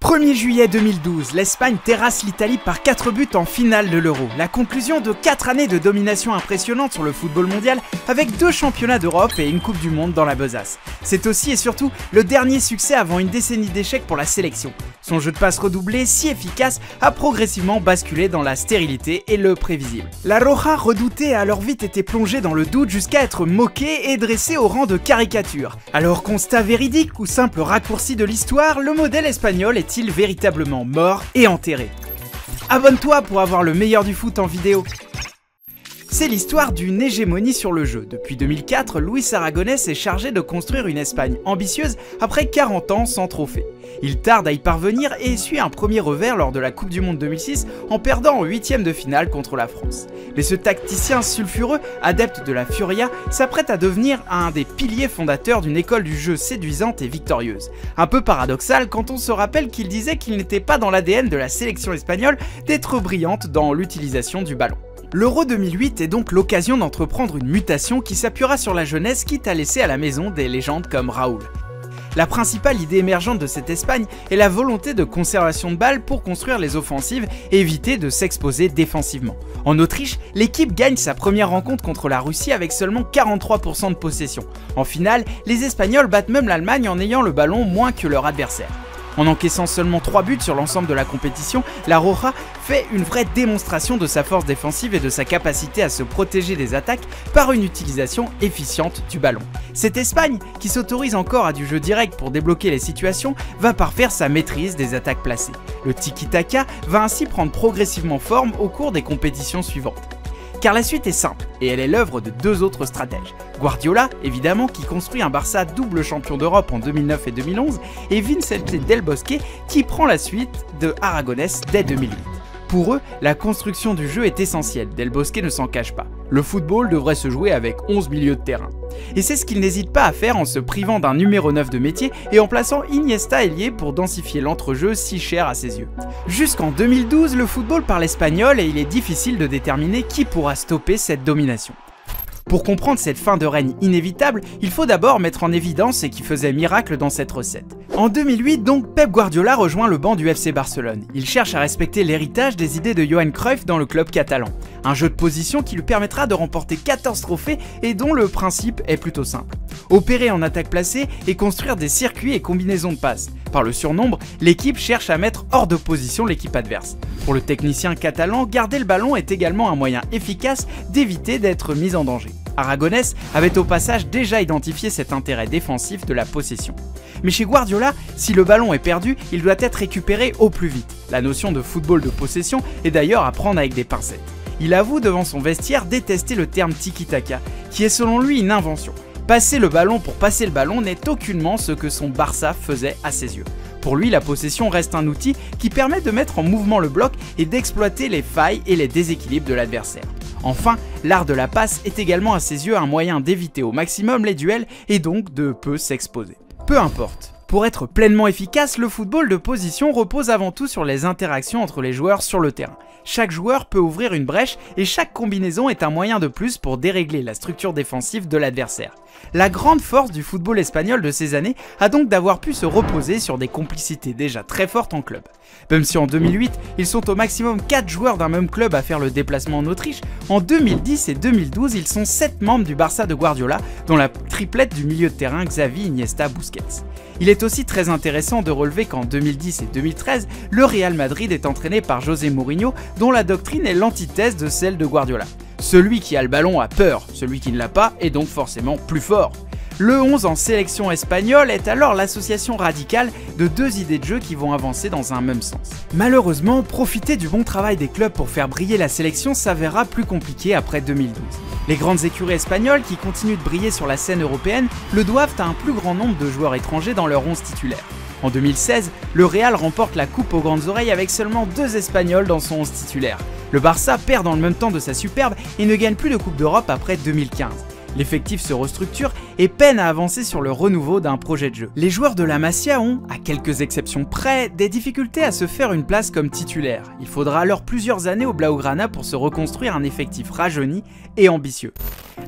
1er juillet 2012, l'Espagne terrasse l'Italie par 4 buts en finale de l'Euro. La conclusion de 4 années de domination impressionnante sur le football mondial avec 2 championnats d'Europe et une Coupe du Monde dans la besace. C'est aussi et surtout le dernier succès avant une décennie d'échecs pour la sélection. Son jeu de passe redoublé, si efficace, a progressivement basculé dans la stérilité et le prévisible. La Roja redoutée a alors vite été plongée dans le doute jusqu'à être moquée et dressée au rang de caricature. Alors constat véridique ou simple raccourci de l'histoire, le modèle espagnol est-il véritablement mort et enterré? Abonne-toi pour avoir le meilleur du foot en vidéo. C'est l'histoire d'une hégémonie sur le jeu. Depuis 2004, Luis Aragonès est chargé de construire une Espagne ambitieuse après 40 ans sans trophée. Il tarde à y parvenir et essuie un premier revers lors de la Coupe du Monde 2006 en perdant en 8e de finale contre la France. Mais ce tacticien sulfureux, adepte de la Furia, s'apprête à devenir un des piliers fondateurs d'une école du jeu séduisante et victorieuse. Un peu paradoxal quand on se rappelle qu'il disait qu'il n'était pas dans l'ADN de la sélection espagnole d'être brillante dans l'utilisation du ballon. L'Euro 2008 est donc l'occasion d'entreprendre une mutation qui s'appuiera sur la jeunesse, quitte à laisser à la maison des légendes comme Raúl. La principale idée émergente de cette Espagne est la volonté de conservation de balles pour construire les offensives et éviter de s'exposer défensivement. En Autriche, l'équipe gagne sa première rencontre contre la Russie avec seulement 43% de possession. En finale, les Espagnols battent même l'Allemagne en ayant le ballon moins que leur adversaire. En encaissant seulement 3 buts sur l'ensemble de la compétition, la Roja fait une vraie démonstration de sa force défensive et de sa capacité à se protéger des attaques par une utilisation efficiente du ballon. Cette Espagne, qui s'autorise encore à du jeu direct pour débloquer les situations, va parfaire sa maîtrise des attaques placées. Le tiki-taka va ainsi prendre progressivement forme au cours des compétitions suivantes. Car la suite est simple, et elle est l'œuvre de 2 autres stratèges. Guardiola, évidemment, qui construit un Barça double champion d'Europe en 2009 et 2011, et Vicente Del Bosque, qui prend la suite de Aragonès dès 2008. Pour eux, la construction du jeu est essentielle, Del Bosque ne s'en cache pas. Le football devrait se jouer avec 11 milieux de terrain. Et c'est ce qu'il n'hésite pas à faire en se privant d'un numéro 9 de métier et en plaçant Iniesta ailier pour densifier l'entrejeu si cher à ses yeux. Jusqu'en 2012, le football parle espagnol et il est difficile de déterminer qui pourra stopper cette domination. Pour comprendre cette fin de règne inévitable, il faut d'abord mettre en évidence ce qui faisait miracle dans cette recette. En 2008 donc, Pep Guardiola rejoint le banc du FC Barcelone. Il cherche à respecter l'héritage des idées de Johan Cruyff dans le club catalan. Un jeu de position qui lui permettra de remporter 14 trophées et dont le principe est plutôt simple. Opérer en attaque placée et construire des circuits et combinaisons de passes. Par le surnombre, l'équipe cherche à mettre hors de position l'équipe adverse. Pour le technicien catalan, garder le ballon est également un moyen efficace d'éviter d'être mis en danger. Aragonès avait au passage déjà identifié cet intérêt défensif de la possession. Mais chez Guardiola, si le ballon est perdu, il doit être récupéré au plus vite. La notion de football de possession est d'ailleurs à prendre avec des pincettes. Il avoue devant son vestiaire détester le terme tiki-taka, qui est selon lui une invention. Passer le ballon pour passer le ballon n'est aucunement ce que son Barça faisait à ses yeux. Pour lui, la possession reste un outil qui permet de mettre en mouvement le bloc et d'exploiter les failles et les déséquilibres de l'adversaire. Enfin, l'art de la passe est également à ses yeux un moyen d'éviter au maximum les duels et donc de peu s'exposer. Peu importe. Pour être pleinement efficace, le football de position repose avant tout sur les interactions entre les joueurs sur le terrain. Chaque joueur peut ouvrir une brèche et chaque combinaison est un moyen de plus pour dérégler la structure défensive de l'adversaire. La grande force du football espagnol de ces années a donc d'avoir pu se reposer sur des complicités déjà très fortes en club. Même si en 2008, ils sont au maximum 4 joueurs d'un même club à faire le déplacement en Autriche, en 2010 et 2012, ils sont 7 membres du Barça de Guardiola, dont la triplette du milieu de terrain Xavi, Iniesta, Busquets. Il est aussi très intéressant de relever qu'en 2010 et 2013, le Real Madrid est entraîné par José Mourinho, dont la doctrine est l'antithèse de celle de Guardiola. Celui qui a le ballon a peur, celui qui ne l'a pas est donc forcément plus fort. Le 11 en sélection espagnole est alors l'association radicale de 2 idées de jeu qui vont avancer dans un même sens. Malheureusement, profiter du bon travail des clubs pour faire briller la sélection s'avérera plus compliqué après 2012. Les grandes écuries espagnoles qui continuent de briller sur la scène européenne le doivent à un plus grand nombre de joueurs étrangers dans leur 11 titulaire. En 2016, le Real remporte la coupe aux grandes oreilles avec seulement 2 Espagnols dans son 11 titulaire. Le Barça perd dans le même temps de sa superbe et ne gagne plus de Coupe d'Europe après 2015. L'effectif se restructure et peine à avancer sur le renouveau d'un projet de jeu. Les joueurs de la Masia ont, à quelques exceptions près, des difficultés à se faire une place comme titulaire. Il faudra alors plusieurs années au Blaugrana pour se reconstruire un effectif rajeuni et ambitieux.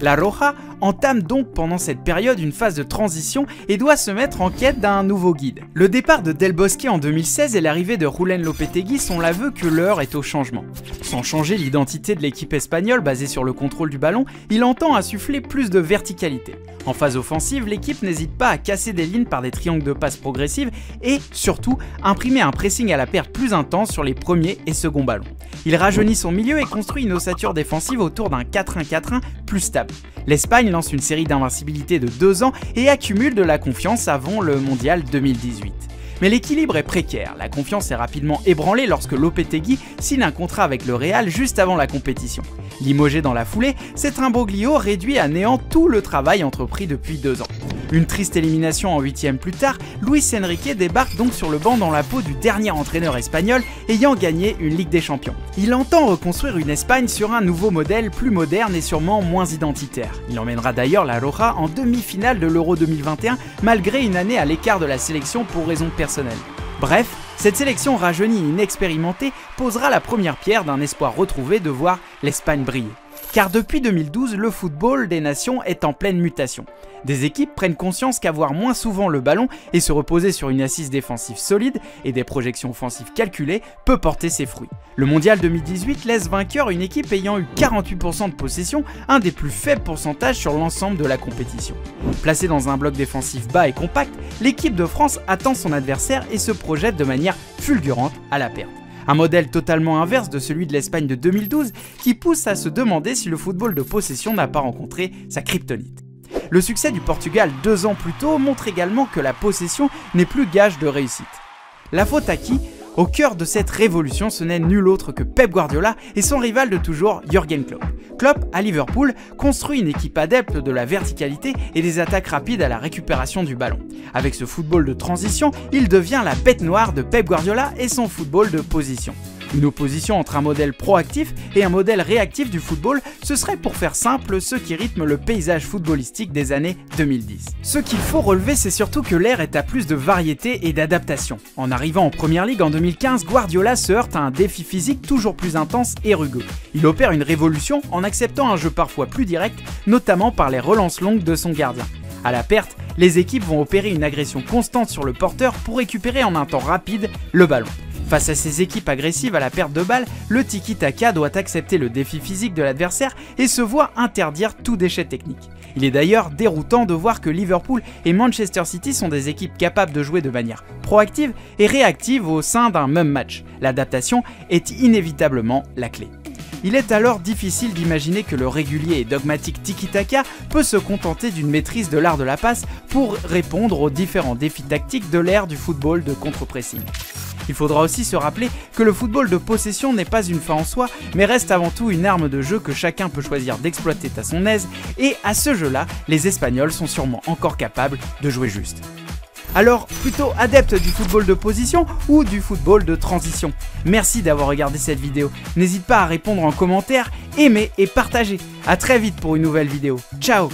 La Roja entame donc pendant cette période une phase de transition et doit se mettre en quête d'un nouveau guide. Le départ de Del Bosque en 2016 et l'arrivée de Julen Lopetegui sont l'aveu que l'heure est au changement. Sans changer l'identité de l'équipe espagnole basée sur le contrôle du ballon, il entend insuffler plus de verticalité. En phase offensive, l'équipe n'hésite pas à casser des lignes par des triangles de passes progressives et, surtout, imprimer un pressing à la paire plus intense sur les premiers et seconds ballons. Il rajeunit son milieu et construit une ossature défensive autour d'un 4-1-4-1 plus stable. L'Espagne lance une série d'invincibilité de 2 ans et accumule de la confiance avant le mondial 2018. Mais l'équilibre est précaire, la confiance est rapidement ébranlée lorsque Lopetegui signe un contrat avec le Real juste avant la compétition. Limogé dans la foulée, cet imbroglio réduit à néant tout le travail entrepris depuis 2 ans. Une triste élimination en 8e plus tard, Luis Enrique débarque donc sur le banc dans la peau du dernier entraîneur espagnol ayant gagné une Ligue des Champions. Il entend reconstruire une Espagne sur un nouveau modèle plus moderne et sûrement moins identitaire. Il emmènera d'ailleurs la Roja en demi-finale de l'Euro 2021 malgré une année à l'écart de la sélection pour raisons personnelles. Bref, cette sélection rajeunie et inexpérimentée posera la première pierre d'un espoir retrouvé de voir l'Espagne briller. Car depuis 2012, le football des nations est en pleine mutation. Des équipes prennent conscience qu'avoir moins souvent le ballon et se reposer sur une assise défensive solide et des projections offensives calculées peut porter ses fruits. Le mondial 2018 laisse vainqueur une équipe ayant eu 48% de possession, un des plus faibles pourcentages sur l'ensemble de la compétition. Placée dans un bloc défensif bas et compact, l'équipe de France attend son adversaire et se projette de manière fulgurante à la perte. Un modèle totalement inverse de celui de l'Espagne de 2012 qui pousse à se demander si le football de possession n'a pas rencontré sa kryptonite. Le succès du Portugal 2 ans plus tôt montre également que la possession n'est plus gage de réussite. La faute à qui ? Au cœur de cette révolution, ce n'est nul autre que Pep Guardiola et son rival de toujours, Jürgen Klopp. Klopp, à Liverpool, construit une équipe adepte de la verticalité et des attaques rapides à la récupération du ballon. Avec ce football de transition, il devient la bête noire de Pep Guardiola et son football de position. Une opposition entre un modèle proactif et un modèle réactif du football, ce serait pour faire simple ce qui rythme le paysage footballistique des années 2010. Ce qu'il faut relever, c'est surtout que l'ère est à plus de variété et d'adaptation. En arrivant en Première Ligue en 2015, Guardiola se heurte à un défi physique toujours plus intense et rugueux. Il opère une révolution en acceptant un jeu parfois plus direct, notamment par les relances longues de son gardien. À la perte, les équipes vont opérer une agression constante sur le porteur pour récupérer en un temps rapide le ballon. Face à ces équipes agressives à la perte de balle, le tiki-taka doit accepter le défi physique de l'adversaire et se voit interdire tout déchet technique. Il est d'ailleurs déroutant de voir que Liverpool et Manchester City sont des équipes capables de jouer de manière proactive et réactive au sein d'un même match. L'adaptation est inévitablement la clé. Il est alors difficile d'imaginer que le régulier et dogmatique tiki-taka peut se contenter d'une maîtrise de l'art de la passe pour répondre aux différents défis tactiques de l'ère du football de contre-pressing. Il faudra aussi se rappeler que le football de possession n'est pas une fin en soi, mais reste avant tout une arme de jeu que chacun peut choisir d'exploiter à son aise, et à ce jeu-là, les Espagnols sont sûrement encore capables de jouer juste. Alors, plutôt adepte du football de position ou du football de transition? Merci d'avoir regardé cette vidéo. N'hésite pas à répondre en commentaire, aimer et partager. A très vite pour une nouvelle vidéo. Ciao!